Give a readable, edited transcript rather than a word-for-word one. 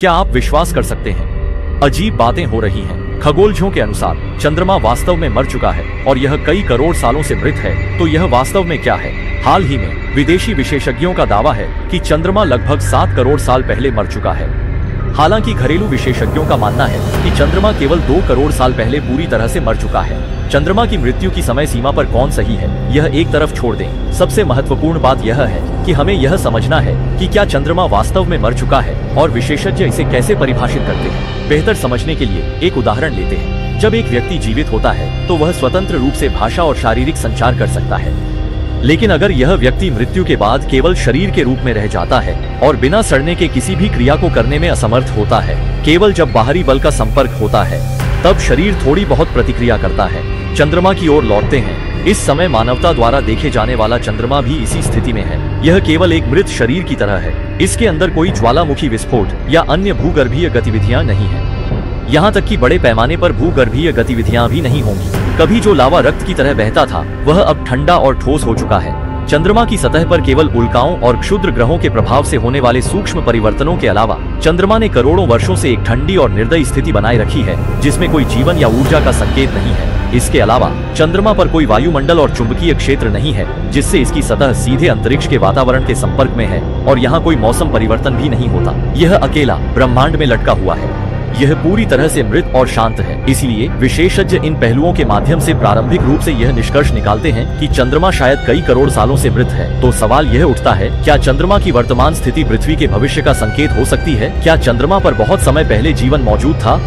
क्या आप विश्वास कर सकते हैं, अजीब बातें हो रही हैं। खगोलज्ञों के अनुसार चंद्रमा वास्तव में मर चुका है और यह कई करोड़ सालों से मृत है। तो यह वास्तव में क्या है? हाल ही में विदेशी विशेषज्ञों का दावा है कि चंद्रमा लगभग 7 करोड़ साल पहले मर चुका है। हालांकि घरेलू विशेषज्ञों का मानना है कि चंद्रमा केवल 2 करोड़ साल पहले पूरी तरह से मर चुका है। चंद्रमा की मृत्यु की समय सीमा पर कौन सही है, यह एक तरफ छोड़ दें। सबसे महत्वपूर्ण बात यह है कि हमें यह समझना है कि क्या चंद्रमा वास्तव में मर चुका है और विशेषज्ञ इसे कैसे परिभाषित करते हैं। बेहतर समझने के लिए एक उदाहरण लेते हैं। जब एक व्यक्ति जीवित होता है तो वह स्वतंत्र रूप से भाषा और शारीरिक संचार कर सकता है, लेकिन अगर यह व्यक्ति मृत्यु के बाद केवल शरीर के रूप में रह जाता है और बिना सड़ने के किसी भी क्रिया को करने में असमर्थ होता है, केवल जब बाहरी बल का संपर्क होता है तब शरीर थोड़ी बहुत प्रतिक्रिया करता है। चंद्रमा की ओर लौटते हैं। इस समय मानवता द्वारा देखे जाने वाला चंद्रमा भी इसी स्थिति में है। यह केवल एक मृत शरीर की तरह है। इसके अंदर कोई ज्वालामुखी विस्फोट या अन्य भूगर्भीय गतिविधियां नहीं है। यहाँ तक कि बड़े पैमाने पर भूगर्भीय गतिविधियां भी नहीं होंगी। कभी जो लावा रक्त की तरह बहता था वह अब ठंडा और ठोस हो चुका है। चंद्रमा की सतह पर केवल उल्काओं और क्षुद्र ग्रहों के प्रभाव से होने वाले सूक्ष्म परिवर्तनों के अलावा चंद्रमा ने करोड़ों वर्षों से एक ठंडी और निर्दयी स्थिति बनाए रखी है, जिसमें कोई जीवन या ऊर्जा का संकेत नहीं है। इसके अलावा चंद्रमा पर कोई वायुमंडल और चुंबकीय क्षेत्र नहीं है, जिससे इसकी सतह सीधे अंतरिक्ष के वातावरण के संपर्क में है और यहाँ कोई मौसम परिवर्तन भी नहीं होता। यह अकेला ब्रह्मांड में लटका हुआ है। यह पूरी तरह से मृत और शांत है। इसलिए विशेषज्ञ इन पहलुओं के माध्यम से प्रारंभिक रूप से यह निष्कर्ष निकालते हैं कि चंद्रमा शायद कई करोड़ सालों से मृत है। तो सवाल यह उठता है, क्या चंद्रमा की वर्तमान स्थिति पृथ्वी के भविष्य का संकेत हो सकती है? क्या चंद्रमा पर बहुत समय पहले जीवन मौजूद था?